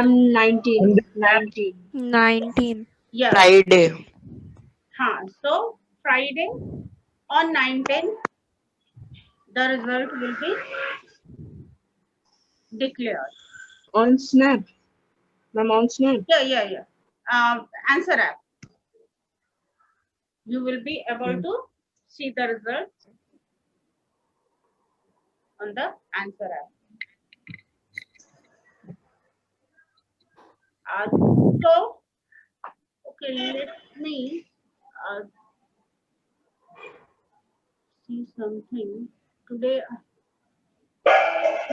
19. 19. Yes. Friday. So Friday on 19, the result will be declared. On Snap. Ma'am, on Snap. Yeah. Answer app. You will be able to see the results on the answer app. So, okay, let me see something. Today,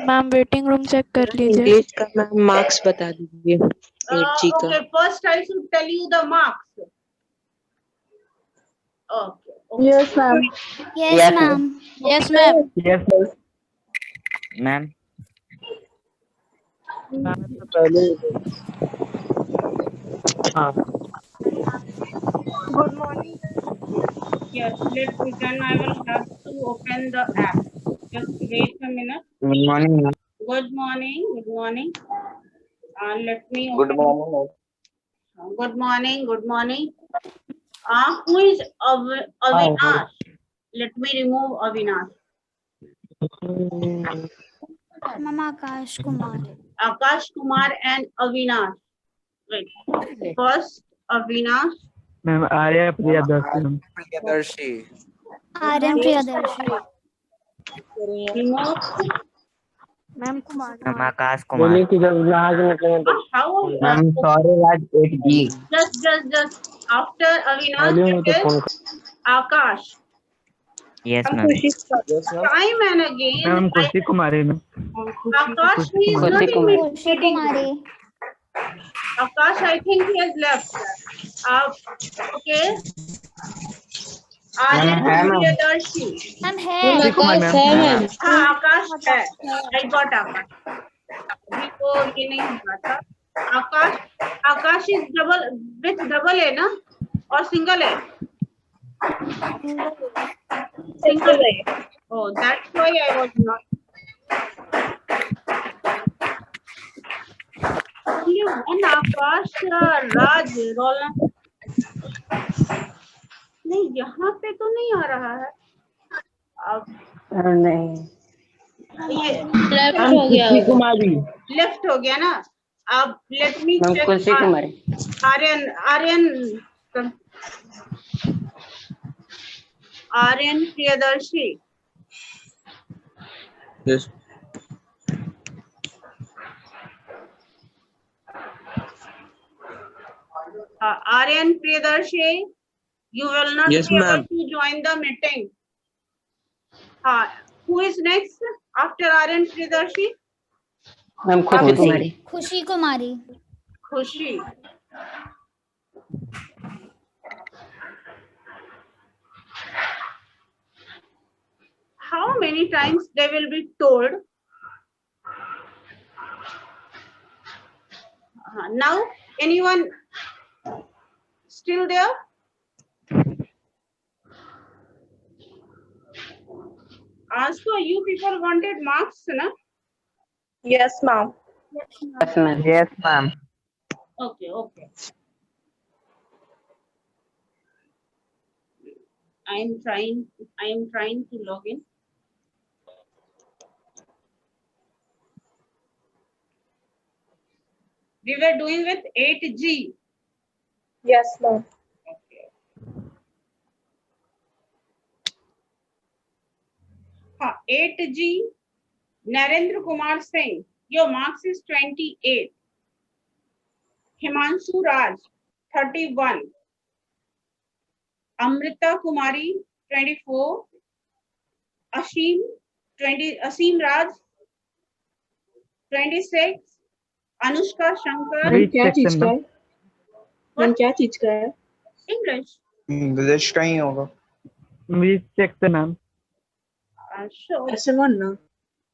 ma'am waiting room check कर लीजिए. English का ma'am marks बता दीजिए 8G का. okay, first I should tell you the marks. Okay. Yes, ma'am. Yes, ma'am. Yes, ma'am. Yes, sir. Ma'am पहले हाँ Good morning. Yes, then I will have to open the app. Just wait a minute. Good morning ma'am. Good morning. Let me Good open. morning. Good morning. Who is Avinash? Let me remove Avinash. Mama Akash Kumar. Akash Kumar and Avinash. Wait. First, Avinash. Ma'am Arya Priyadarshi. Priyadarshi. Aryan Priyadarshi. Remove. Ma'am Kumar. Ma'am Akash बोले कुमार. कि जब नहा के निकलेंगे तो How? Ma'am Sauraj 8G. Just. After Avinash, पहले में it तो is phone Akash. Yes ma'am. Time and again, ma'am Khushi Kumari में. Akash he is not in Khushi meeting. Kumari. Akash, I think he has left. Okay. Aryan Priyadarshi. हम है. खुशी कुमारी ma'am. हाँ आकाश है. I got Akash. अभी को ये नहीं हुआ था. आकाश is double है ना और single है. Single है. Oh, that's why I was not. Only one Akash Raj roll. नहीं यहाँ पे तो नहीं आ रहा है. अब नहीं. ये खुशी कुमारी. लेफ्ट हो गया ना. अब late me ma'am Khushi Kumari. Aryan Priyadarshi. Yes. Aryan Priyadarshi, you will not Yes, be able ma'am. to join the meeting. Who is next after Aryan Priyadarshi? Ma'am Khushi Kumari. Khushi Kumari. Khushi. How many times they will be told? Now, anyone still there? So you people wanted marks, na? Yes, ma'am. Yes, ma'am. Yes ma'am. Okay. I am trying to log in. We were doing with 8G. Yes, ma'am. Okay. 8G, Narendra Kumar Singh, your marks is 28. Himanshu Raj, 31. Amrita Kumari, 24. Asim Raj, 26. Anushka Shankar, Which क्या चीज section का में? है? Ma'am क्या चीज का है? English. English का ही होगा. Which section ma'am? Sure. S1 ना.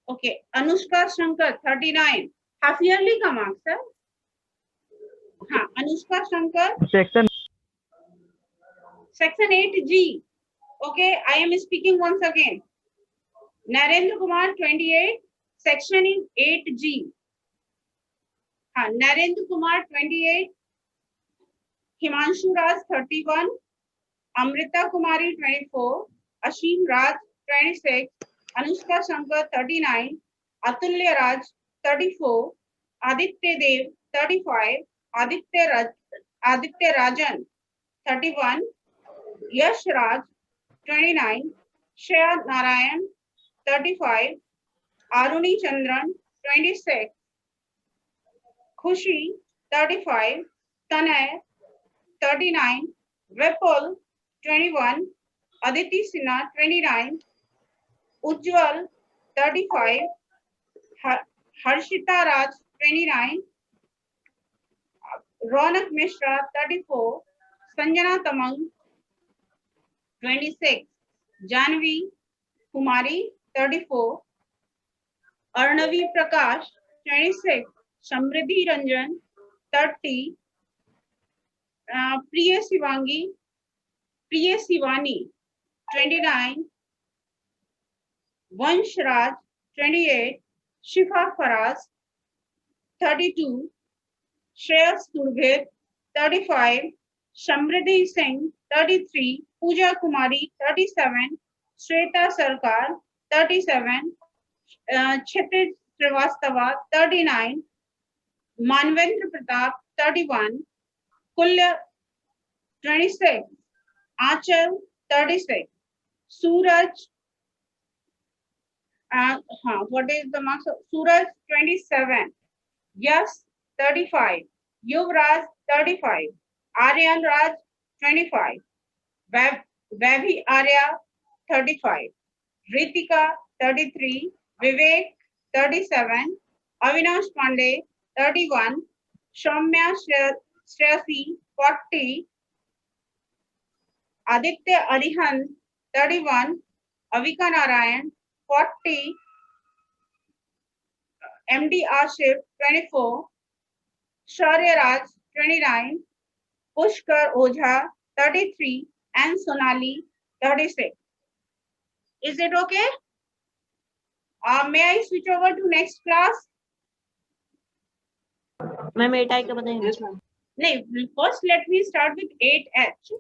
Okay, Anushka Shankar, 39. Half yearly का marks है. हाँ, Anushka Shankar, Section. section 8G. Okay, I am speaking once again. Narendra Kumar, 28. Section is 8G. हाँ, नरेंद्र कुमार 28, हिमांशु राज 31, अमृता कुमारी 24, असीम राज 26, अनुष्का शंकर 39, अतुल्य राज 34, आदित्य देव 35, आदित्य राजन 31, यश राज 29, श्रेया नारायण 35, आरुणि चंद्रन 26, खुशी 35, तनय 39, विपुल 21, अदिति सिन्हा 29, उज्जवल 35, हर्षिता राज 29, रौनक मिश्रा 34, संजना तमंग 26, जानवी कुमारी 34, अर्णवी प्रकाश 26, समृद्धि रंजन 30, प्रिय शिवानी 29, वंशराज 28, शिफा फराज 32, श्रेयस तुर्भेद 35, समृद्धि सिंह 33, पूजा कुमारी 37, श्वेता सरकार 37, क्षितिज श्रीवास्तवा 39, मानवेंद्र प्रताप 31, कुल्य 26, आंचल 36, सूरज what is the marks of Suraj 27, Yash 35, Yuvraj 35, Aryan Raj 25, Vaibhi Arya 35, Ritika 33, Vivek 37, Avinash Pandey 31, Soumya Shreyasi 40, Aditya Arihan 31, Avika Narayan 40, MD Ashif 24, Shaurya Raj 29, Pushkar Ojha 33, and Sonali 36. Is it okay? May I switch over to next class? Ma'am 8I का बताएंगे? नहीं, first let me start with 8H.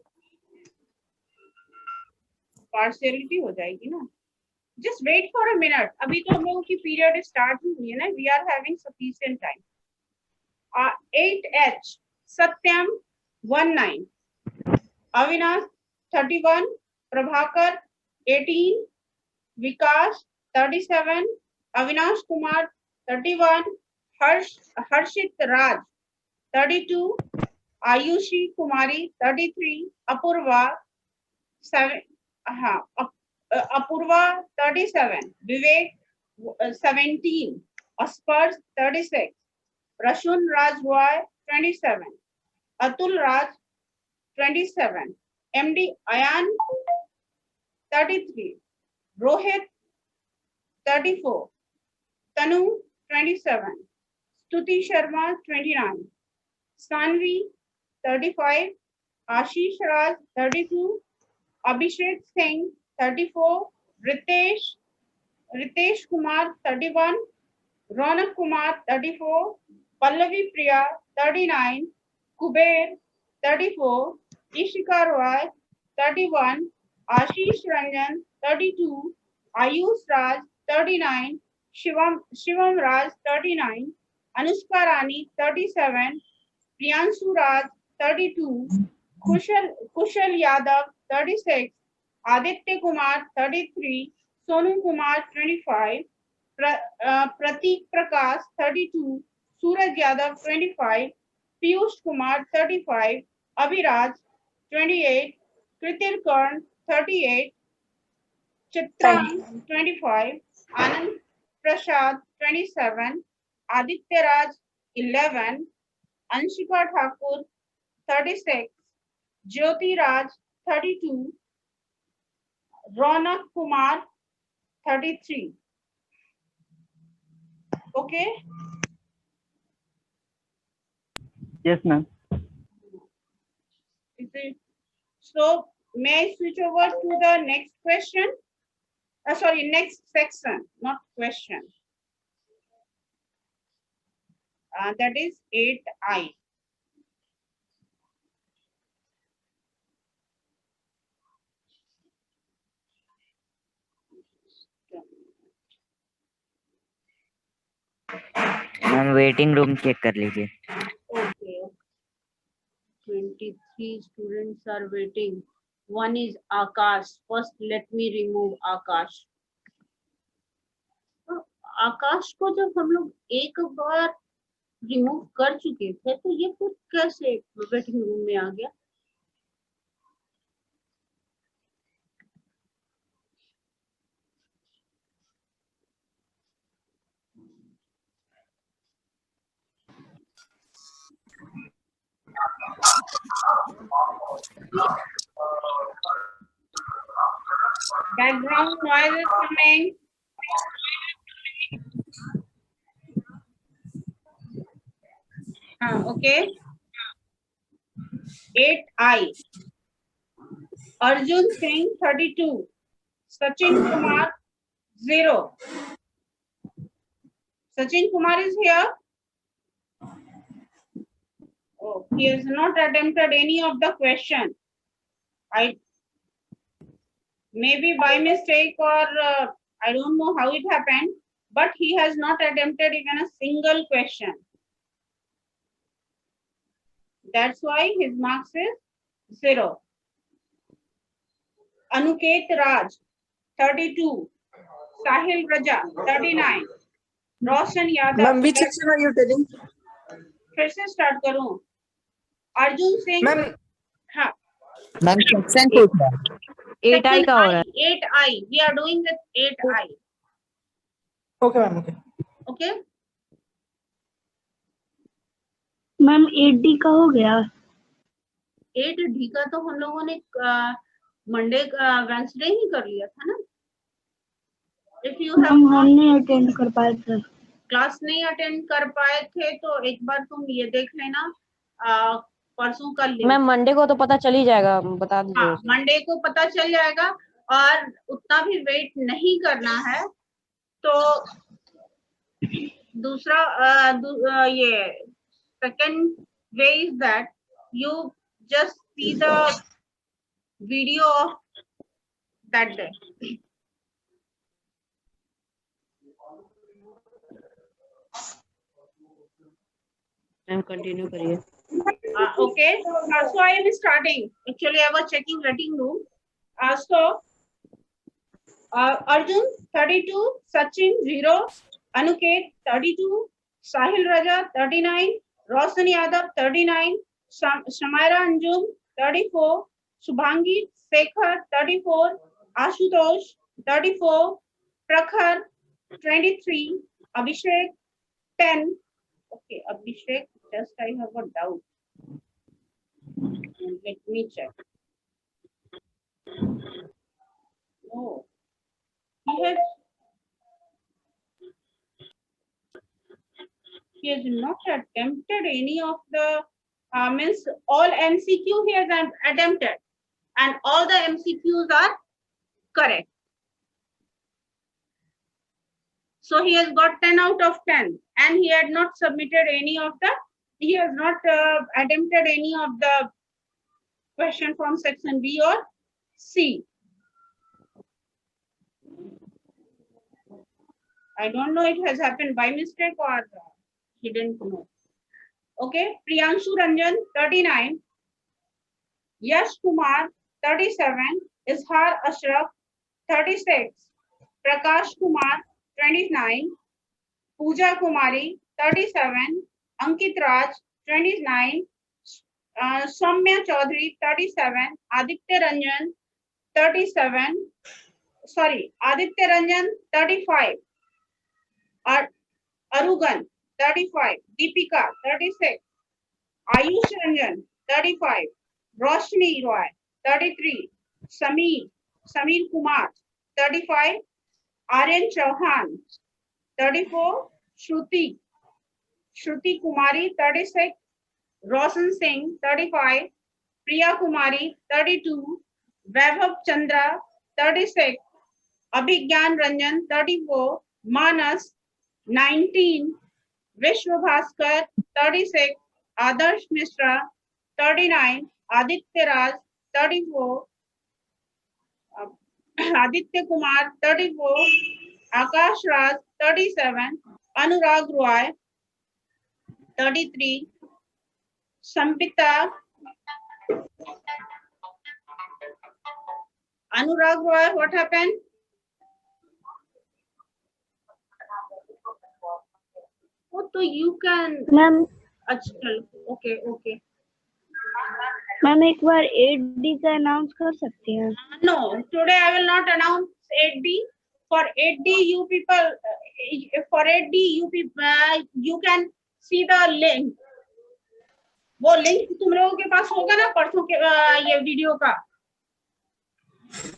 Partiality हो जाएगी ना? Just wait for a minute. अभी तो हम लोगों की period start हुई है ना? We are having sufficient time. 8H, Satyam 19, Avinash 31, Prabhakar 18, Vikas 37, Avinash Kumar 31, Harshit Raj 32, Ayushi Kumari 33, Apurva 7, Apurva 37, Vivek 17, Aspars 36, Rashun Raj Roy 27, Atul Raj 27, MD Ayan 33, Rohit 34, Tanu 27, Stuti Sharma 29, Sanvi 35, Ashish Raj 32, Abhishek Singh 34, Ritesh Kumar 31, Ronak Kumar 34, Pallavi Priya 39, Kuber 34, Ishika Roy 31, Ashish Ranjan 32, Ayush Raj 39, Shivam Raj 39, Anushka Rani 37, Priyanshu Raj 32, Kushal Yadav 36, Aditya Kumar 33, Sonu Kumar 25, Pratik Prakash 32, Suraj Yadav 25, Piyush Kumar 35, Abhiraj 28, Kritil Karn 38, Chitra 25, Anand Prasad 27, Aditya Raj 11, Anshika Thakur 36, Jyoti Raj 32, Ronak Kumar 33. Okay? Yes, ma'am. So, may I switch over to the next question? Sorry, next section, not question. that is 8I. Ma'am waiting room check कर लीजिए. Okay. 23 students are waiting. One is Akash. First, let me remove Akash. तो आकाश को जब हम लोग एक बार remove कर चुके थे तो ये फिर कैसे वेटिंग रूम में आ गया? Background noise is coming. Okay. 8I. Arjun Singh 32. Sachin Kumar 0. Sachin Kumar is here. Oh, he has not attempted any of the question. Maybe by mistake or I don't know how it happened, but he has not attempted even a single question. That's why his marks is 0. Anuket Raj 32. Sahil Raja 39. Roshan Yadav. Ma'am, which section are you telling? फिर से start करूं. Arjun Singh. Ma'am, हाँ. Ma'am section पूछ रहा है. 8I का हो रहा है. 8I. We are doing with 8I. okay, ma'am, okay. Okay. Ma'am 8D का हो गया. 8D का तो हम लोगों ने मंडे वेंसडे ही कर लिया था ना. If you have हम नहीं अटेंड कर पाए थे. क्लास नहीं अटेंड कर पाए थे तो एक बार तुम ये देख लेना. परसों का लिंक. मैम मंडे को तो पता चल ही जाएगा, बता दीजिए. हाँ, मंडे को पता चल जाएगा और उतना भी वेट नहीं करना है. तो दूसरा ये second way is that you just see the video of that day. Ma'am continue करिए. Okay, so I am starting. Actually, I was checking waiting room. So Arjun 32, Sachin 0, Anuket 32, Sahil Raja 39, Roshan Yadav 39, Shamaira Anjum 34, Subhangi Sekhar 34, Ashutosh 34, Prakhar 23, Abhishek 10. Okay, Abhishek, just I have a doubt. Let me check. Oh, he has not attempted any of the means all MCQ he has attempted and all the MCQs are correct. So he has got 10 out of 10 and he had not submitted any of the, he has not attempted any of the question from section B or C. I don't know it has happened by mistake or he didn't know. Okay, Priyanshu Ranjan 39, Yash Kumar 37, Izhar Ashraf 36, Prakash Kumar 29, Pooja Kumari 37, Ankit Raj 29, Soumya Chaudhary 37, Aditya Ranjan 37, sorry, Aditya Ranjan 35, Arugan 35, Deepika 36, Ayush Ranjan 35, Roshni Roy 33, Samir Kumar 35, Aryan Chauhan 34, Shruti Kumari 36, Roshan Singh 35, Priya Kumari 32, Vaibhav Chandra 36, Abhigyan Ranjan 34, Manas 19, Vishwa Bhaskar 36, Adarsh Mishra 39, Aditya Raj 34, Aditya Kumar 34, Akash Raj 37, Anurag Roy 33, Sambita, Anurag Roy, what happened? Oh, so you can. Ma'am अच्छा, okay, okay. Ma'am एक बार 8D का announce कर सकती हैं? No, today I will not announce 8D. For 8D, you people, you can see the link. वो link तुम लोगों के पास होगा ना परसों के ये वीडियो का.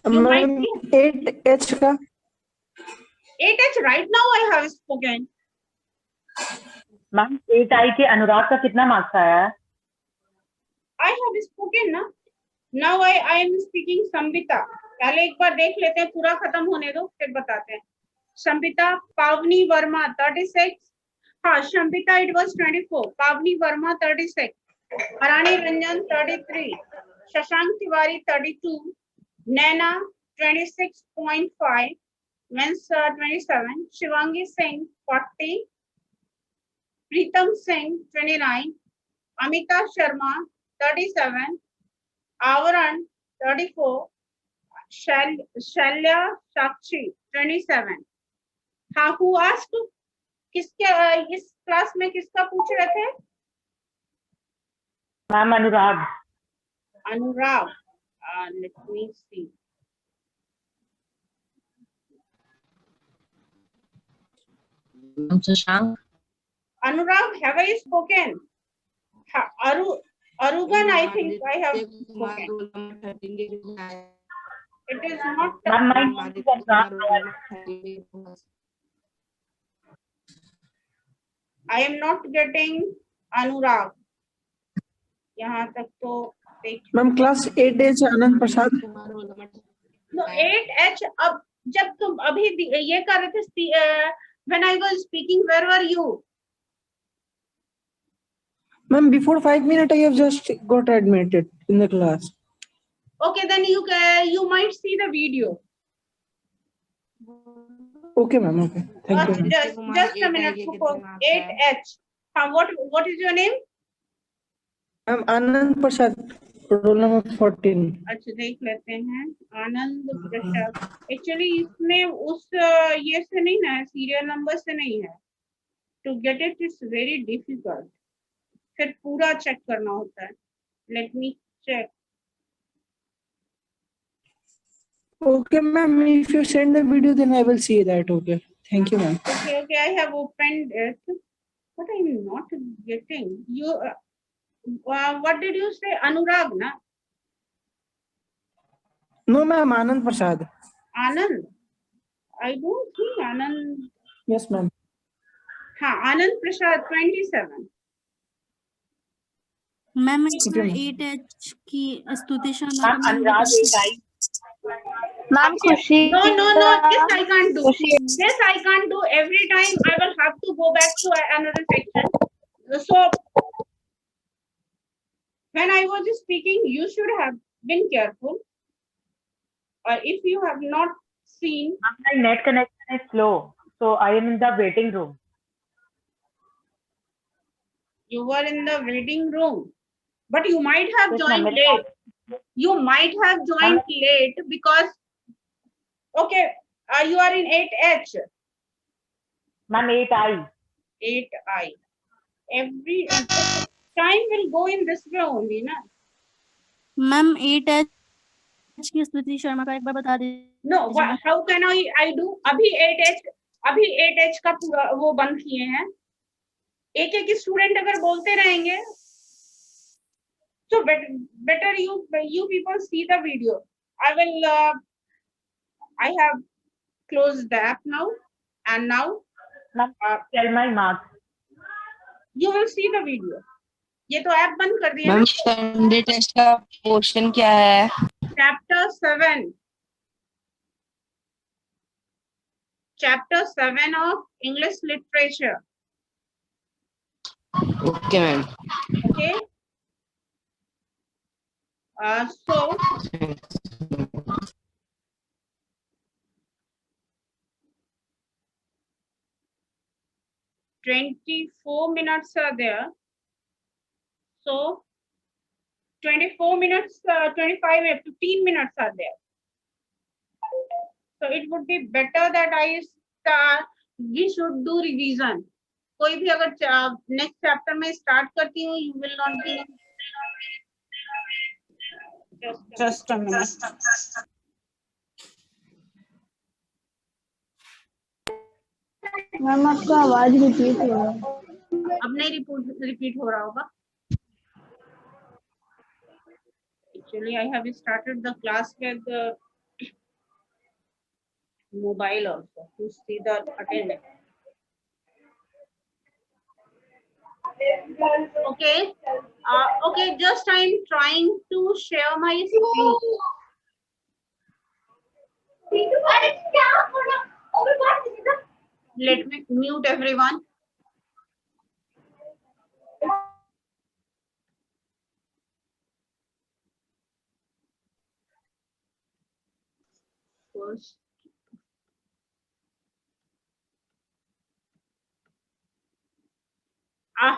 You might ma'am see 8H का 8H right now I have spoken. Ma'am 8I के अनुराग का कितना मार्क्स आया है? I have spoken ना. Now I am speaking Sambita. पहले एक बार देख लेते हैं, पूरा खत्म होने दो फिर बताते हैं. Sambita, Pavni Verma 36. हाँ, Sambita it was 24. Pavni Verma 36. Arani Ranjan 33. Shashank Tiwari 32. Naina 26.5. Mensa 27. Shivangi Singh 40. Pritam Singh 29. Amita Sharma 37. Avaran 34. Shalya Sakshi 27. हाँ, who asked? किसके इस क्लास में किसका पूछ रहे थे? Ma'am Anurag. Anurag. Let me see. Anurag, have I spoken? Arugan, I think I have spoken. It is not. Ma'am my I am not getting Anurag. यहाँ तक तो देख. मैम क्लास 8H आनंद प्रसाद. No, 8H. अब जब तुम अभी ये कर रहे थे, when I was speaking, where were you? Ma'am, before 5 minutes, I have just got admitted in the class. Okay, then you might see the video. Okay, ma'am. Okay. Thank you. Ma'am. Just a minute. 8H. What is your name? I'm Anand Prasad, roll number 14. अच्छा, देख लेते हैं. आनंद प्रसाद. Actually इसमें उस ये से नहीं है, सीरियल नंबर से नहीं है. To get it is very difficult. फिर पूरा चेक करना होता है. Let me check. Okay, ma'am. If you send the video, then I will see that. Okay. Thank you, ma'am. Okay, I have opened it, but I'm not getting you. What did you say, Anurag? Na? No, ma'am. Anand Prasad. Anand. I don't see Anand. Yes, ma'am. हाँ, Anand Prasad 27. Ma'am Okay, 8H की स्तुति Sharma ma'am अनुराग 8I. Ma'am खुशी. No, this I can't do. This I can't do. Every time I will have to go back to another section. So when I was speaking, you should have been careful. Or if you have not seen. My net connection is slow, so I am in the waiting room. You were in the waiting room, but you might have joined late. You might have joined late because, okay, you are in 8H. Ma'am 8I. 8I. Every time will go in this way only, na? Ma'am 8H की स्तुति शर्मा का एक बार बता दीजिए. No, how can I do? अभी 8H का पूरा वो बंद किए हैं. एक स्टूडेंट अगर बोलते रहेंगे, so better you people see the video. I have closed the app now, and now Tell my marks. you will see the video. ये तो ऐप बंद कर दिया. मैम संडे टेस्ट का क्वेश्चन क्या है? Chapter 7 of English literature. Okay, ma'am. Okay. So 24 minutes are there. So 24 minutes, 25, 15 minutes are there. So it would be better that we should do revision. कोई भी अगर next chapter में start करती हूँ, you will not be. Just a minute. Ma'am आपका आवाज repeat हो रहा है। अब नहीं repeat हो रहा होगा. Actually, I have started the class with mobile also to see the attendance. Okay. Okay, just I'm trying to share my screen. Let me mute everyone. First.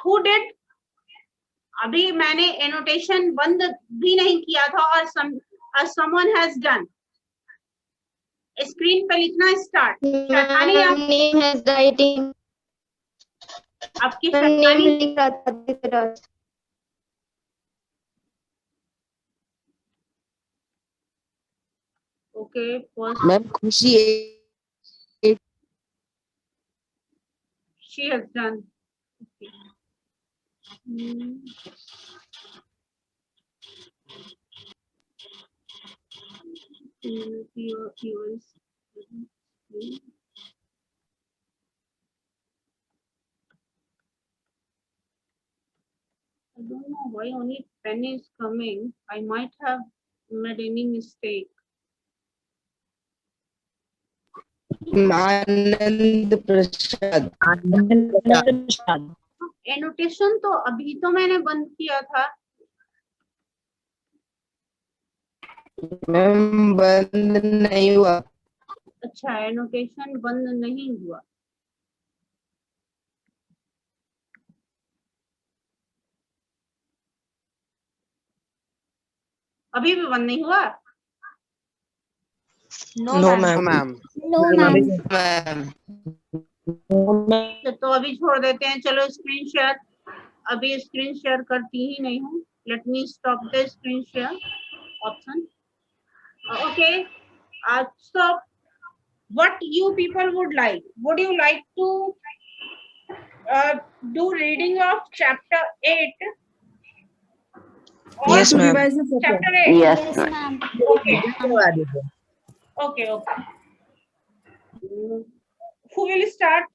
Who did? अभी मैंने एनोटेशन बंद भी नहीं किया था और someone has done. स्क्रीन पे लिखना स्टार्ट. Name has writing. आपकी नेम लिख रहा था. Okay, first Ma'am, Khushi. she has done. Okay. I don't know why only pen is coming. I might have made any mistake. Anand Prasad. Annotation तो अभी तो मैंने बंद किया था. मैम बंद नहीं हुआ. अच्छा, एनोटेशन बंद नहीं हुआ. अभी भी बंद नहीं हुआ. No, ma'am. No, ma'am. तो अभी छोड़ देते हैं. चलो स्क्रीन शेयर. अभी स्क्रीन शेयर करती ही नहीं हूँ. Let me stop the screen share option. Okay. So what you people would like? Would you like to do reading of chapter 8? Or Yes, ma'am. chapter 8? Yes, ma'am. Okay. Okay. Okay. Who will start?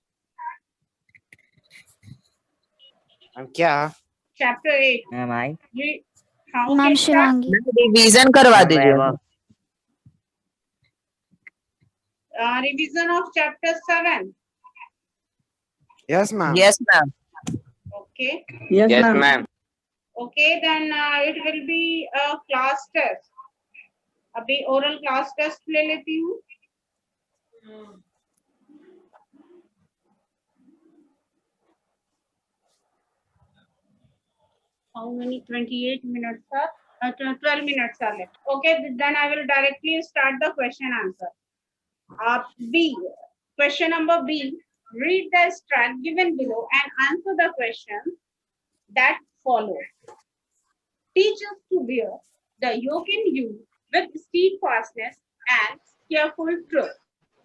क्या? Chapter 8. Ma'am, I. How Ma'am can start? Shivangi. Revision करवा दीजिए. Revision of chapter 7. Yes, ma'am. Yes, ma'am. Okay. Yes, ma'am. Okay, then it will be a class test. अभी oral class test ले लेती हूँ. How many? 28 minutes are 12 minutes are left. Okay, then I will directly start the question answer. B. Question number B. Read the extract given below and answer the questions that follow. Teach us to bear the yoke in you with steadfastness and careful truth,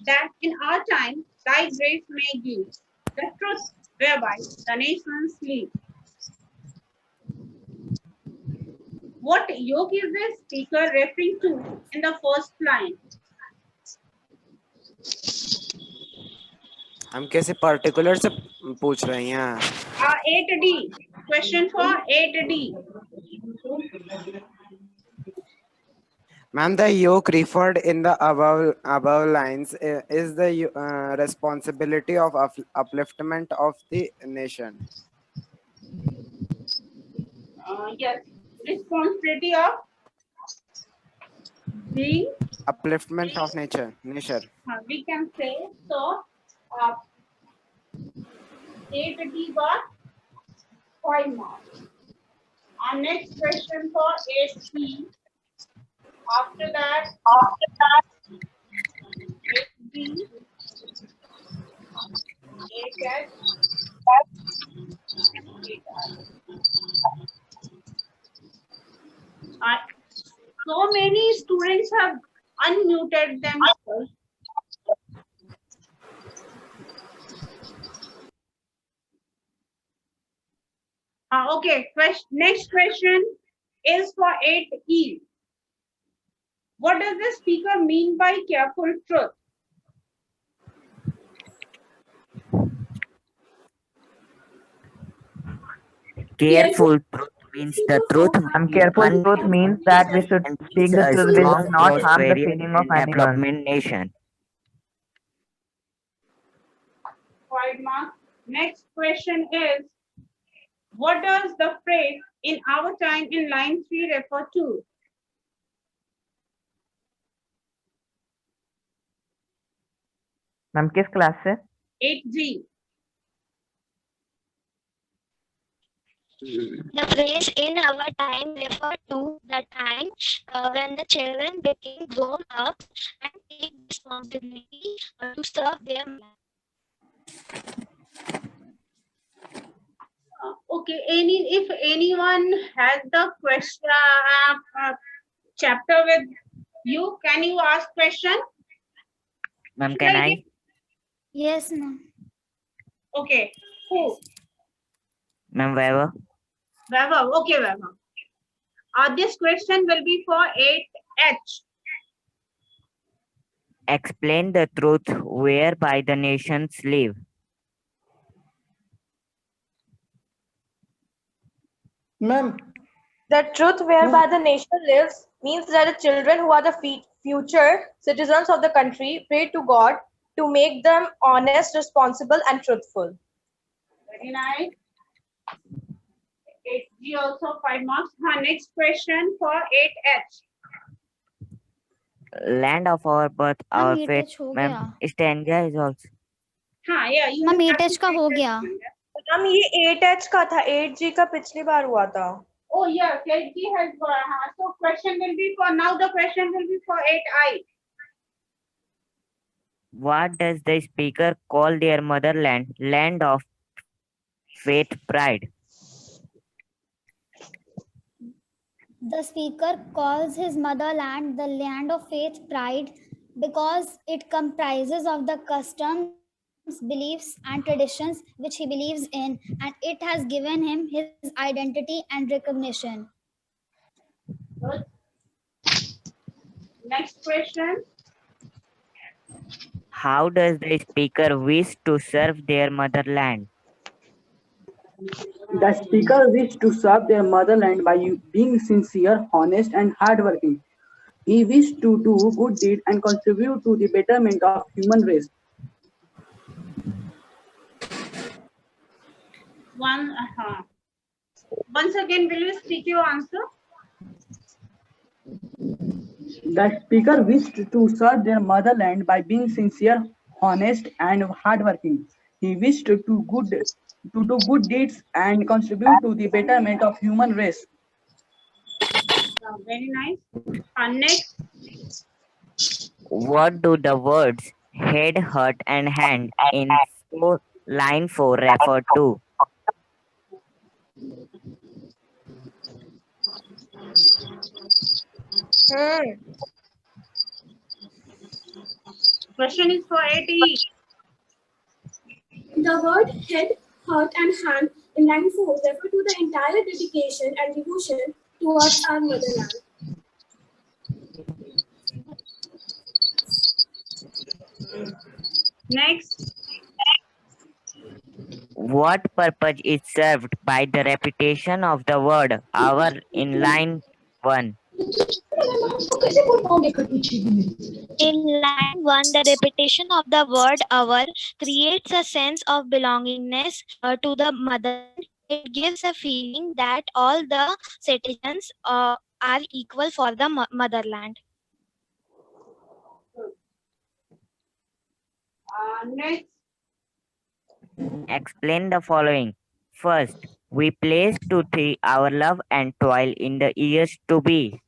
that in our time thy grace may give the truth whereby the nations live. What yoke is the speaker referring to in the first line? हम कैसे particular से पूछ रहे हैं? 8D. Question for 8D. Ma'am, the yoke referred in the above lines is the responsibility of upliftment of the nation. Yes, responsibility of being, Upliftment of nature. we can say. So, 8D got 5 marks. Our next question for 8B. After that, 8B, 8H, 8I. So many students have unmuted themselves. Okay, next question is for 8E. What does the speaker mean by careful truth? Careful truth means the truth. Careful truth means that we should speak the truth will not harm the feeling of anyone. Development nation. 5 marks. Next question is, what does the phrase in our time in line 3 refer to? Ma'am किस class से? 8G. The phrase in our time refer to the time when the children became grown up and take responsibility to serve their Okay, if anyone has the question chapter with you, can you ask question? Ma'am, can I? Yes, ma'am. Okay, who? Ma'am, Vaibhav. Vaibhav, okay, Vaibhav. This question will be for 8H. Explain the truth whereby the nations live. Ma'am, The truth whereby the nation lives means that the children who are the future citizens of the country pray to God to make them honest, responsible, and truthful. Very nice. 8G also 5 marks. Next question for 8H. Land of our birth, our Ma'am, fate. 8H हो Ma'am, गया. stanza is also. Yeah, you Ma'am, have 8H to का take हो that गया. one. Ma'am ये 8H का था, 8G का पिछली बार हुआ था. Oh yes, 8G has got. So question will be for now. The question will be for 8I. What does the speaker call their motherland? Land of faith, pride. The speaker calls his motherland the land of faith, pride, because it comprises of the customs, beliefs, and traditions which he believes in, and it has given him his identity and recognition. Good. Next question. How does the speaker wish to serve their motherland? The speaker wished to serve their motherland by being sincere, honest, and hardworking. He wished to do good deeds and contribute to the betterment of human race. Once again, will you speak your answer? The speaker wished to serve their motherland by being sincere, honest, and hardworking. He wished to do good deeds and contribute to the betterment of human race. Very nice. Next. What do the words head, heart, and hand in line 4 refer to? Question is for 8E. The word head, heart, and hand in line 4 refer to the entire dedication and devotion towards our motherland. Next. What purpose is served by the repetition of the word our in line 1? In line 1, the repetition of the word our creates a sense of belongingness to the mother. It gives a feeling that all the citizens are equal for the motherland. Next. Explain the following. First, we place to 3 our love and toil in the years to be.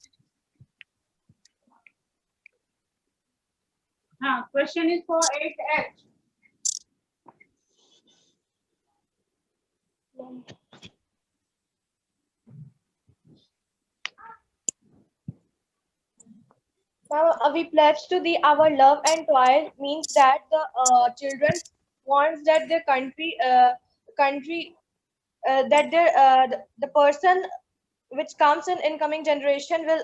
Question is for 8H. We pledge to thee our love and toil means that the children wants that their country that the person which comes in incoming generation will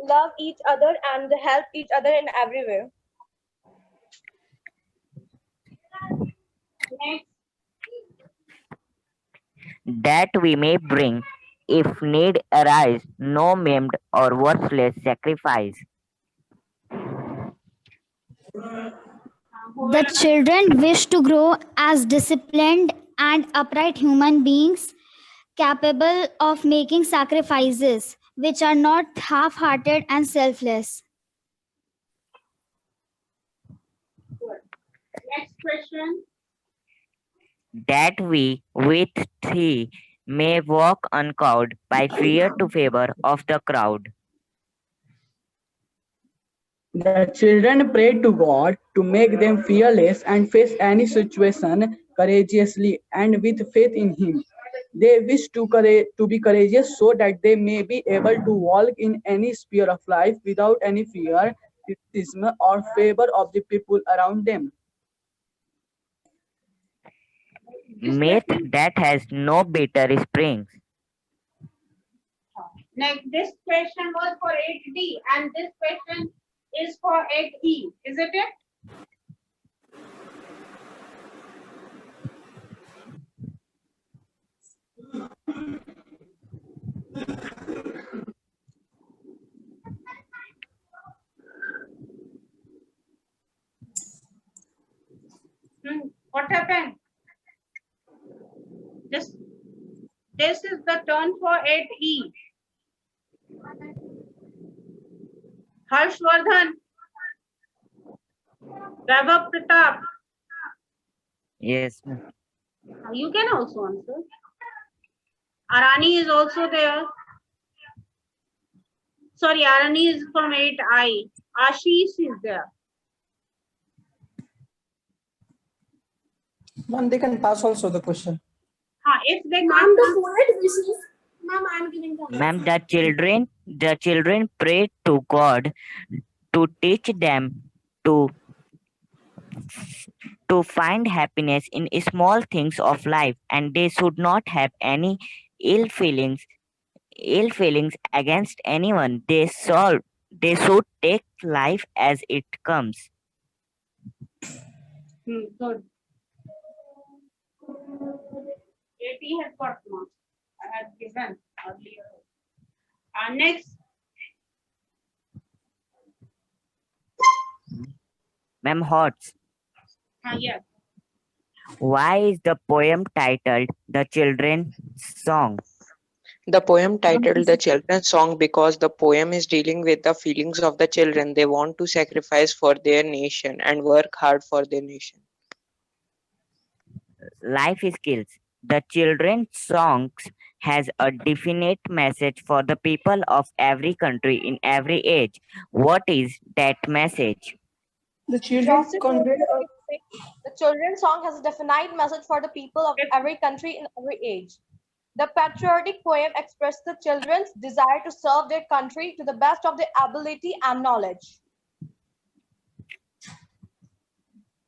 love each other and help each other in every way. Next. That we may bring, if need arise, no maimed or worthless sacrifice. The children wish to grow as disciplined and upright human beings capable of making sacrifices which are not half-hearted and selfless. Next question. That we with thee may walk uncowed by fear to favor of the crowd. The children pray to God to make them fearless and face any situation courageously and with faith in Him. They wish to be courageous so that they may be able to walk in any sphere of life without any fear, criticism, or favor of the people around them. Myth that has no bitter springs. Next, this question was for 8D and this question is for 8E. Isn't it? What happened? This is the turn for 8E. Harshvardhan, Vaibhav Pratap. Yes, ma'am. You can also answer. Arani is also there. Sorry, Arani is from 8I. Ashish is there. Ma'am, they can pass also the question. If they Ma'am, can't, the poet wishes. Ma'am, I am giving the Ma'am, the children pray to God to teach them to find happiness in small things of life, and they should not have any ill feelings against anyone. They should take life as it comes. good. 80 has got marks. I had given earlier. Next. Ma'am, Hots. Yes. Why is the poem titled The Children's Song? The poem titled The Children's Song because the poem is dealing with the feelings of the children. They want to sacrifice for their nation and work hard for their nation. Life skills. The children's songs has a definite message for the people of every country in every age. What is that message? The children's The children's song has a definite message for the people of every country in every age. The patriotic poem expresses the children's desire to serve their country to the best of their ability and knowledge.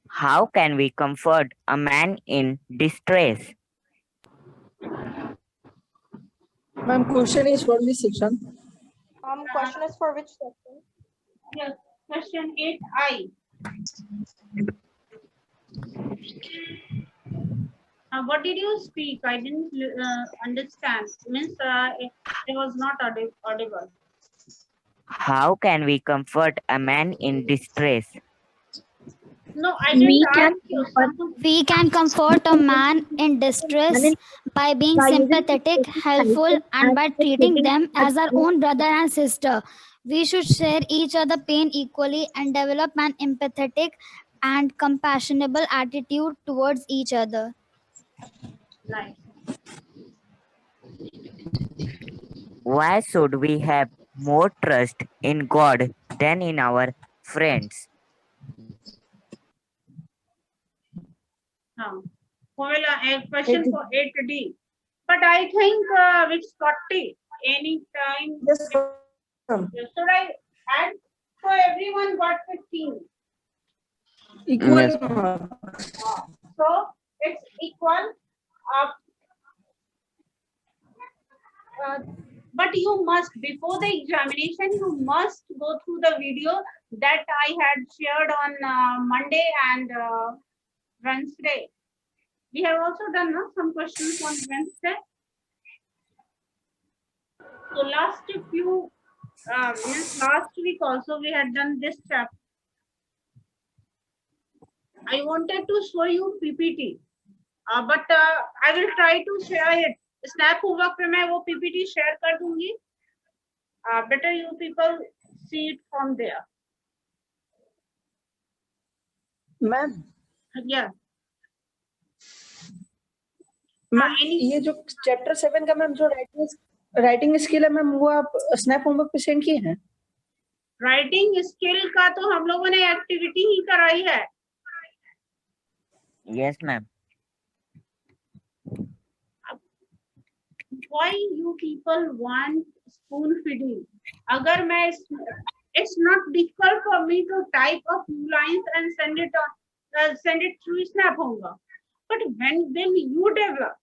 How can we comfort a man in distress? Ma'am, question is for this section. Question is for which section? Yes, question 8I. What did you speak? I didn't understand. Means it was not audible. How can we comfort a man in distress? No, I didn't ask you. We can comfort a man in distress by being sympathetic, helpful, and by treating them as our own brother and sister. We should share each other's pain equally and develop an empathetic and compassionate attitude towards each other. Nice. Why should we have more trust in God than in our friends? Formula, a question for 8D. But I think it's 40. Any time. Yes, Should I add? So everyone got 15. equal. Yes. So it's equal. But you must, before the examination, you must go through the video that I had shared on Monday and Wednesday. We have also done some questions on Wednesday. So last week also we had done this chapter. I wanted to show you PPT, but I will try to share it. Snap homework पे मैं वो PPT share कर दूंगी. Better you people see it from there. Ma'am Yeah. Ma'am ये जो chapter 7 का ma'am जो writing skill है मैम, वो आप स्नैप होमवर्क पे सेंड किए हैं? राइटिंग स्किल का तो हम लोगों ने एक्टिविटी ही कराई है. Yes, ma'am. Why you people want spoon feeding? अगर मैं it's not difficult for me to type a few lines and send it through Snap homework. But when you develop,